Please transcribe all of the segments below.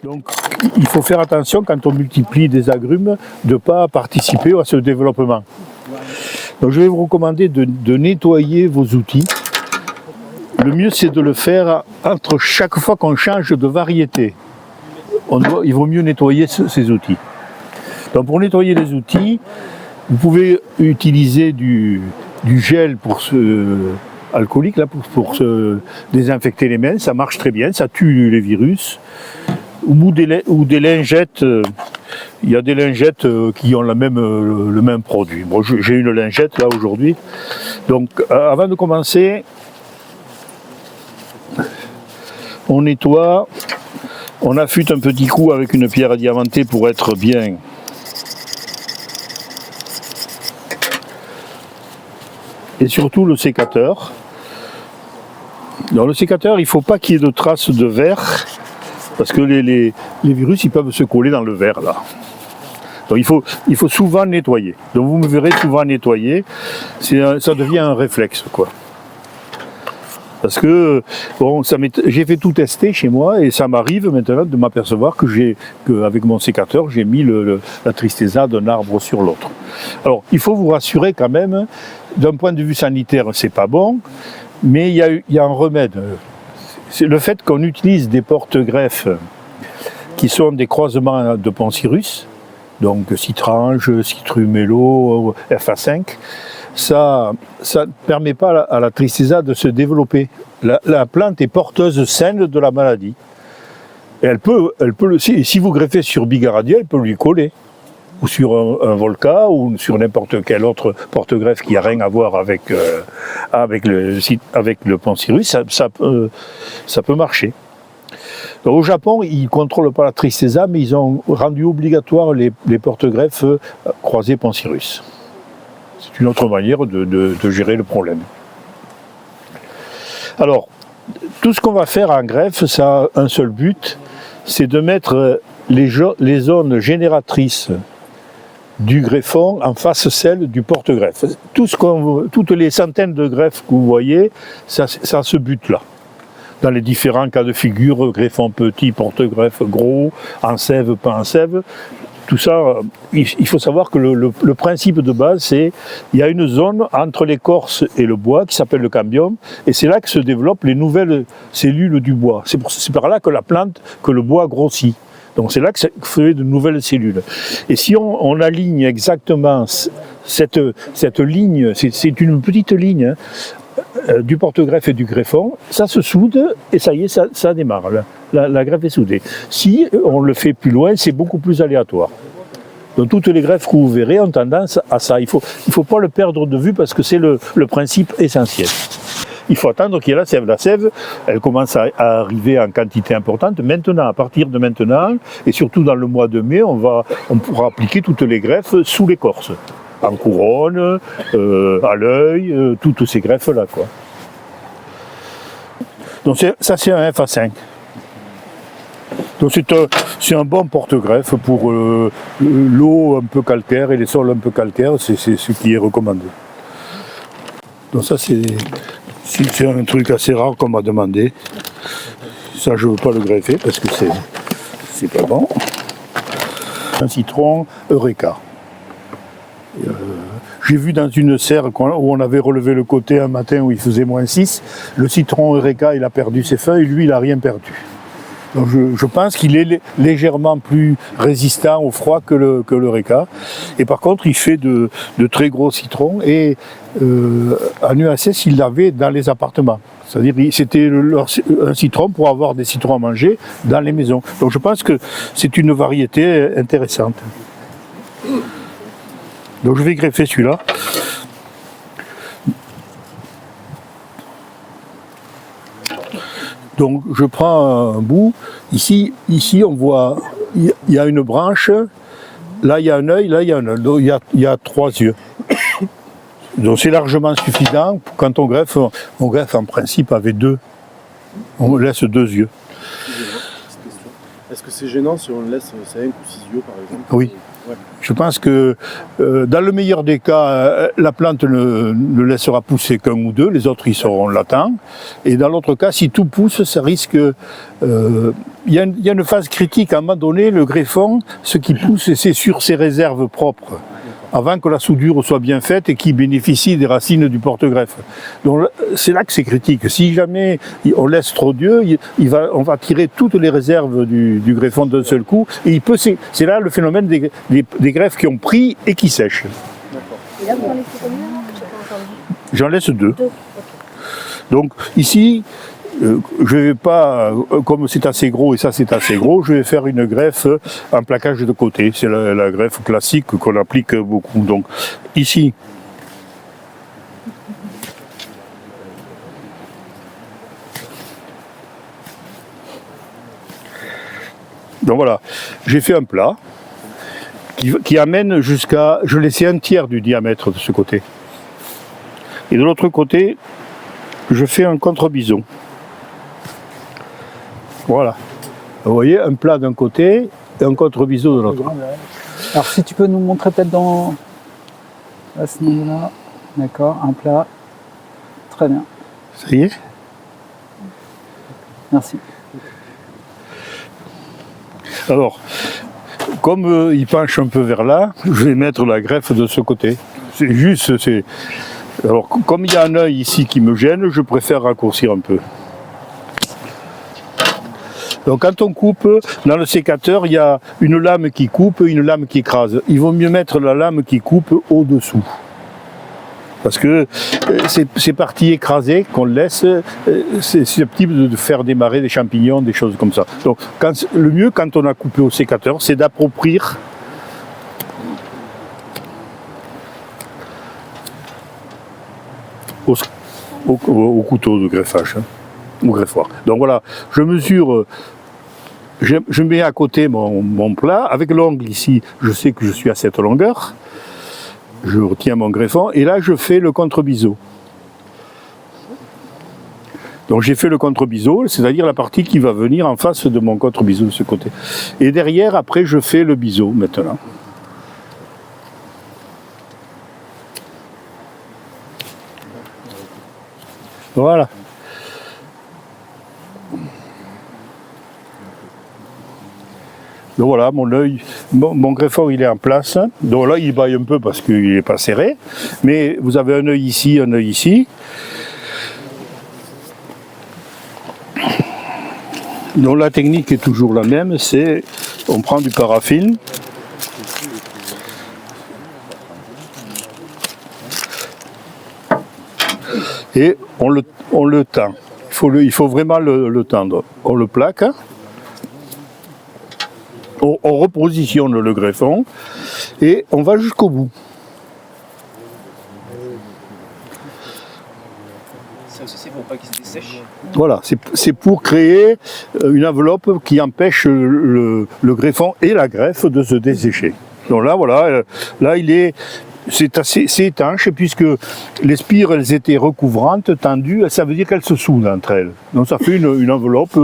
Donc il faut faire attention quand on multiplie des agrumes de ne pas participer à ce développement. Donc je vais vous recommander de nettoyer vos outils. Le mieux c'est de le faire entre chaque fois qu'on change de variété. Il vaut mieux nettoyer ces outils. Donc pour nettoyer les outils, vous pouvez utiliser du gel alcoolique là, pour se désinfecter les mains, ça marche très bien, ça tue les virus. Ou des lingettes, il y a des lingettes qui ont le même produit. Bon, j'ai une lingette là aujourd'hui. Donc avant de commencer, on nettoie, on affûte un petit coup avec une pierre diamantée pour être bien. Et surtout le sécateur. Dans le sécateur, il ne faut pas qu'il y ait de traces de verre, parce que les virus ils peuvent se coller dans le verre là. Donc il faut souvent nettoyer. Donc vous me verrez souvent nettoyer, ça devient un réflexe quoi. Parce que bon, j'ai fait tout tester chez moi et ça m'arrive maintenant de m'apercevoir qu'avec mon sécateur j'ai mis la tristeza d'un arbre sur l'autre. Alors il faut vous rassurer quand même, d'un point de vue sanitaire c'est pas bon, mais il y a un remède. C'est le fait qu'on utilise des porte-greffes qui sont des croisements de Poncirus, donc citrange, citrumello, FA5, ça ne permet pas à la tristeza de se développer. La plante est porteuse saine de la maladie. Et si vous greffez sur Bigaradier, elle peut lui coller. Ou sur un volca, ou sur n'importe quel autre porte-greffe qui n'a rien à voir avec le Poncirus, ça peut marcher. Donc, au Japon, ils ne contrôlent pas la tristeza, mais ils ont rendu obligatoire les porte-greffes croisés Poncirus. C'est une autre manière de gérer le problème. Alors, tout ce qu'on va faire en greffe, ça a un seul but, c'est de mettre les zones génératrices du greffon en face celle du porte-greffe. Toutes les centaines de greffes que vous voyez, ça a ce but-là. Dans les différents cas de figure, greffon petit, porte-greffe gros, en sève, pas en sève, tout ça, il faut savoir que le principe de base, c'est il y a une zone entre l'écorce et le bois qui s'appelle le cambium, et c'est là que se développent les nouvelles cellules du bois. C'est par là que le bois grossit. Donc c'est là que ça fait de nouvelles cellules. Et si on aligne exactement cette ligne, c'est une petite ligne du porte-greffe et du greffon, ça se soude et ça y est, ça démarre. La greffe est soudée. Si on le fait plus loin, c'est beaucoup plus aléatoire. Donc toutes les greffes que vous verrez ont tendance à ça. Il faut pas le perdre de vue parce que c'est le principe essentiel. Il faut attendre qu'il y ait la sève. La sève, elle commence à arriver en quantité importante. Maintenant, à partir de maintenant, et surtout dans le mois de mai, on pourra appliquer toutes les greffes sous l'écorce. En couronne, à l'œil, toutes ces greffes-là, quoi. Donc ça, c'est un FA5. Donc c'est un bon porte-greffe pour l'eau un peu calcaire et les sols un peu calcaires, c'est ce qui est recommandé. Donc ça, c'est un truc assez rare qu'on m'a demandé. Ça, je ne veux pas le greffer parce que c'est pas bon. Un citron Eureka. J'ai vu dans une serre où on avait relevé le côté un matin où il faisait -6, le citron Eureka, il a perdu ses feuilles, lui, il n'a rien perdu. Donc je pense qu'il est légèrement plus résistant au froid que l'Eureka. Et par contre, il fait de très gros citrons. Et en UACS, il l'avait dans les appartements. C'est-à-dire c'était un citron pour avoir des citrons à manger dans les maisons. Donc je pense que c'est une variété intéressante. Donc je vais greffer celui-là. Donc je prends un bout, ici on voit, il y a une branche, là il y a un œil, là il y a un œil, donc il y a 3 yeux. Donc c'est largement suffisant, quand on greffe en principe avec 2, on laisse 2 yeux. Est-ce que c'est gênant si on laisse 5 ou 6 yeux par exemple? Oui. Je pense que dans le meilleur des cas, la plante ne laissera pousser qu'un ou deux, les autres ils seront latents. Et dans l'autre cas, si tout pousse, ça risque... Il y a une phase crique, à un moment donné, le greffon, ce qui pousse, c'est sur ses réserves propres, avant que la soudure soit bien faite et qu'il bénéficie des racines du porte-greffe. Donc c'est là que c'est critique. Si jamais on laisse trop Dieu, on va tirer toutes les réserves du greffon d'un seul coup. Et c'est là le phénomène des greffes qui ont pris et qui sèchent. Et là, vous en laissez combien? J'ai pas entendu. J'en laisse deux. Deux. Donc ici, je ne vais pas, comme c'est assez gros et ça c'est assez gros, je vais faire une greffe en plaquage de côté. C'est la greffe classique qu'on applique beaucoup. Donc ici, donc voilà, j'ai fait un plat qui amène jusqu'à, je laissais un tiers du diamètre de ce côté. Et de l'autre côté, je fais un contre-bison. Voilà. Vous voyez, un plat d'un côté et un contre-biseau de l'autre. Alors si tu peux nous montrer peut-être à ce niveau-là. D'accord, un plat. Très bien. Ça y est? Merci. Alors, comme il penche un peu vers là, je vais mettre la greffe de ce côté. C'est juste, alors comme il y a un œil ici qui me gêne, je préfère raccourcir un peu. Donc quand on coupe, dans le sécateur, il y a une lame qui coupe et une lame qui écrase. Il vaut mieux mettre la lame qui coupe au-dessous. Parce que ces parties écrasées qu'on laisse, c'est susceptible de faire démarrer des champignons, des choses comme ça. Donc le mieux quand on a coupé au sécateur, c'est d'approprier au couteau de greffage, au greffoir. Donc voilà, je mesure, je mets à côté mon plat, avec l'ongle ici, je sais que je suis à cette longueur, je retiens mon greffon, et là je fais le contre-biseau. Donc j'ai fait le contre-biseau, c'est-à-dire la partie qui va venir en face de mon contre-biseau de ce côté. Et derrière, après, je fais le biseau maintenant. Voilà. Donc voilà, mon greffon il est en place. Donc là il baille un peu parce qu'il n'est pas serré. Mais vous avez un œil ici, un œil ici. Donc la technique est toujours la même, c'est on prend du paraffine. Et on le tend. Il faut vraiment le tendre. On le plaque. On repositionne le greffon et on va jusqu'au bout. Ça aussi, c'est pour pas qu'il se dessèche. Voilà, c'est pour créer une enveloppe qui empêche le greffon et la greffe de se dessécher. Donc là, voilà, là c'est étanche puisque les spires elles étaient recouvrantes, tendues, ça veut dire qu'elles se soudent entre elles. Donc ça fait une enveloppe.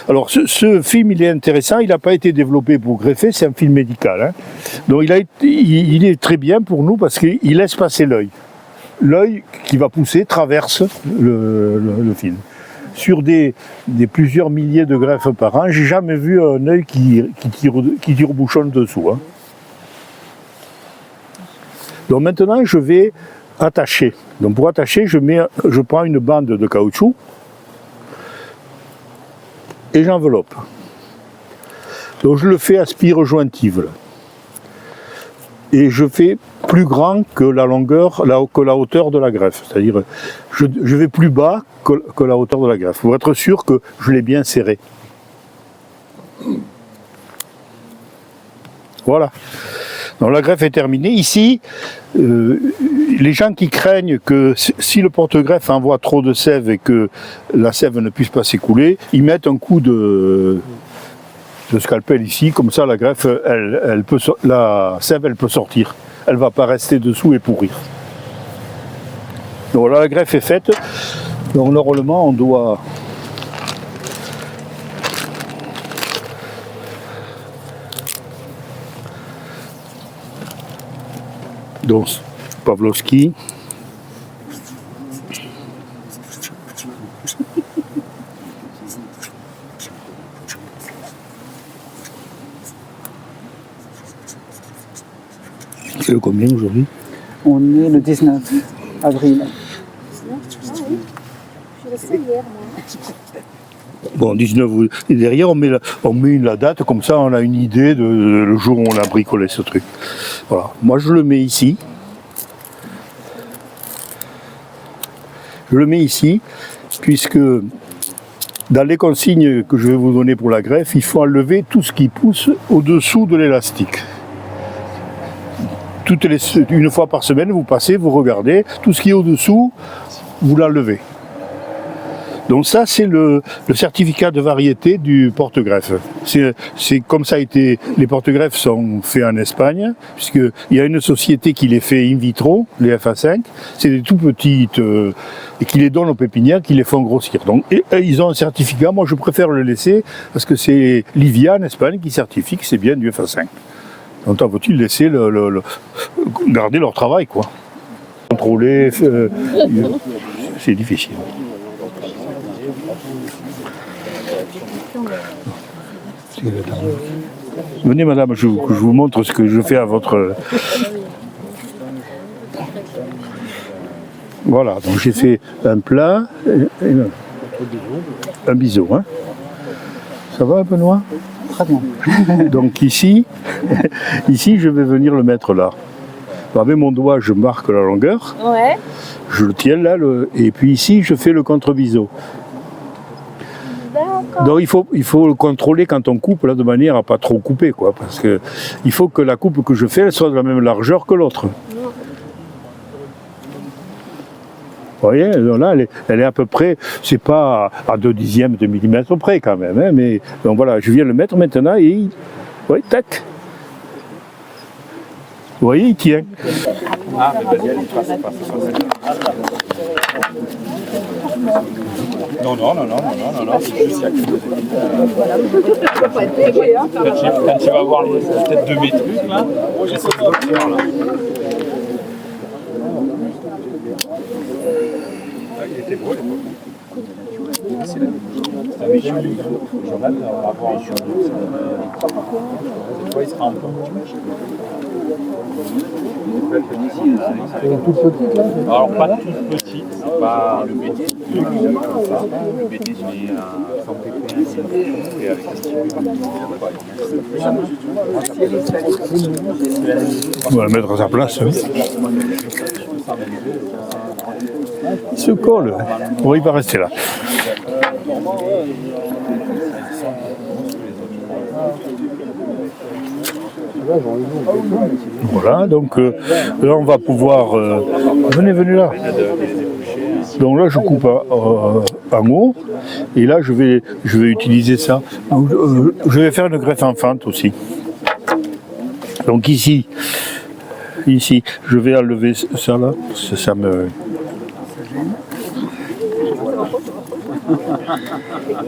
Alors ce film il est intéressant, il n'a pas été développé pour greffer, c'est un film médical. Hein. Donc il est très bien pour nous parce qu'il laisse passer l'œil. L'œil qui va pousser traverse le film. Sur des plusieurs milliers de greffes par an, j'ai jamais vu un œil qui tire au bouchon dessous. Hein. Donc maintenant, je vais attacher. Donc pour attacher, je prends une bande de caoutchouc et j'enveloppe. Donc je le fais à spire jointive. Là. Et je fais plus grand que la longueur, que la hauteur de la greffe. C'est-à-dire, je vais plus bas que la hauteur de la greffe, pour être sûr que je l'ai bien serré. Voilà. Donc la greffe est terminée. Ici, les gens qui craignent que si le porte-greffe envoie trop de sève et que la sève ne puisse pas s'écouler, ils mettent un coup de scalpel ici, comme ça la greffe, la sève elle peut sortir. Elle ne va pas rester dessous et pourrir. Donc là la greffe est faite. Donc normalement on doit Donc Pavlovski. C'est le combien aujourd'hui? On est le 19 avril. Je suis restée hier, moi. Bon, 19, et derrière on met la date, comme ça on a une idée de le jour où on a bricolé ce truc. Voilà, moi je le mets ici. Je le mets ici, puisque dans les consignes que je vais vous donner pour la greffe, il faut enlever tout ce qui pousse au-dessous de l'élastique. Une fois par semaine, vous passez, vous regardez, tout ce qui est au-dessous, vous l'enlevez. Donc ça, c'est le certificat de variété du porte-greffe. C'est comme ça a été. Les porte-greffes sont faits en Espagne, puisqu'il y a une société qui les fait in vitro, les FA5. C'est des tout petites et qui les donnent aux pépinières, qui les font grossir. Donc ils ont un certificat. Moi, je préfère le laisser parce que c'est Livia en Espagne qui certifie que c'est bien du FA5. Donc, faut-il laisser garder leur travail, quoi. Contrôler, c'est difficile. Venez madame, je vous montre ce que je fais à votre... Voilà, donc j'ai fait un plat, un biseau. Hein. Ça va Benoît? Très bien. Donc ici, je vais venir le mettre là. Avec mon doigt, je marque la longueur, Ouais. je le tiens là, et puis ici, je fais le contre-biseau. D'accord. Donc il faut le contrôler quand on coupe là de manière à pas trop couper quoi, parce que il faut que la coupe que je fais elle soit de la même largeur que l'autre. Vous voyez, là elle est à peu près, c'est pas à 2/10 de millimètre près quand même, hein, mais donc voilà, je viens le mettre maintenant et oui, tac. Vous voyez, il tient. Ah, mais vas-y, allez, passe. Non, c'est juste il y a que quand tu vas voir peut-être de mes trucs, là, j'essaie de le faire, là. Il était beau, c'est un méchant du journal, on va voir sur cette fois, il sera en plan. Toute petite là? Alors pas toute petite, c'est pas le BT comme ça, le BT mais sans pépé et avec un petit On va le mettre à sa place. Hein. Il se colle. Bon, il va rester là. Voilà, donc là on va pouvoir... venez là. Donc là je coupe en haut, et là je vais utiliser ça. Donc, je vais faire une greffe en fente aussi. Donc ici, je vais enlever ça là, parce que ça me...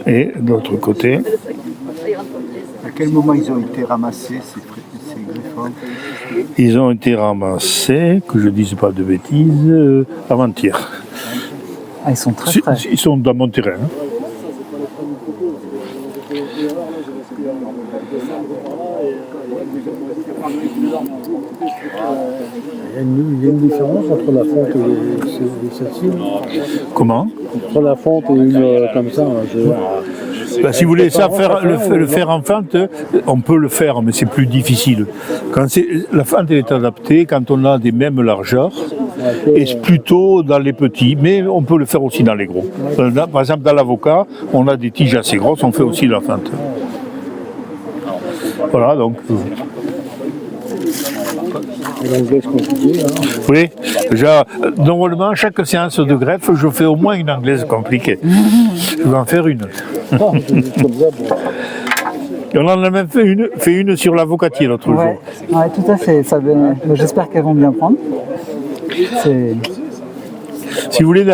Et de l'autre côté... À quel moment ils ont été ramassés, ces greffons? Ils ont été ramassés, que je ne dise pas de bêtises, avant-hier. Ah, ils sont très frais. Ils sont dans mon terrain. Hein. Il y a une différence entre la fonte et celle-ci? Comment? Entre la fonte et une comme ça, Ben, si vous voulez le faire en fente, on peut le faire, mais c'est plus difficile. La fente est adaptée quand on a des mêmes largeurs, et plutôt dans les petits, mais on peut le faire aussi dans les gros. Par exemple, dans l'avocat, on a des tiges assez grosses, on fait aussi la fente. Voilà, donc... L'anglais compliqué. Oui, normalement, chaque séance de greffe, je fais au moins une anglaise compliquée. Je vais en faire une. Et on en a même fait une sur l'avocatier l'autre jour. Ouais, tout à fait. J'espère qu'elles vont bien prendre. Si vous voulez,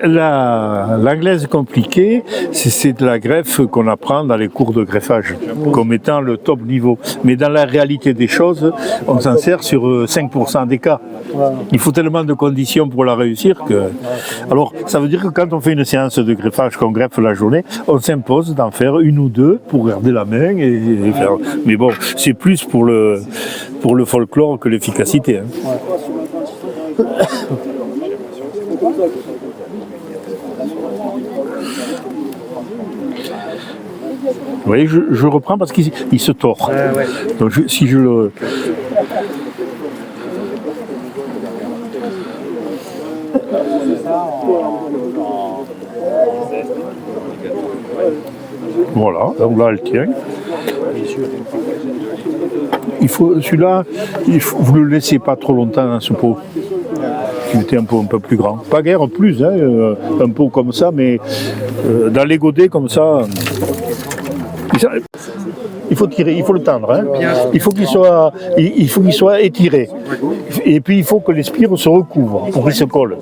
l'anglaise compliquée, c'est de la greffe qu'on apprend dans les cours de greffage, comme étant le top niveau. Mais dans la réalité des choses, on s'en sert sur 5% des cas. Il faut tellement de conditions pour la réussir que... Alors, ça veut dire que quand on fait une séance de greffage, qu'on greffe la journée, on s'impose d'en faire une ou deux pour garder la main et faire... Mais bon, c'est plus pour le folklore que l'efficacité. Hein. Vous voyez, je reprends parce qu'il se tord. Donc si je le... Voilà, donc là elle tient. Il faut celui-là, vous le laissez pas trop longtemps dans ce pot. Il était un peu plus grand. Pas guère plus, hein, un pot comme ça, mais dans les godets comme ça. Il faut tirer, il faut le tendre. Hein. Il faut qu'il soit étiré. Et puis il faut que les spires se recouvrent pour qu'il se colle.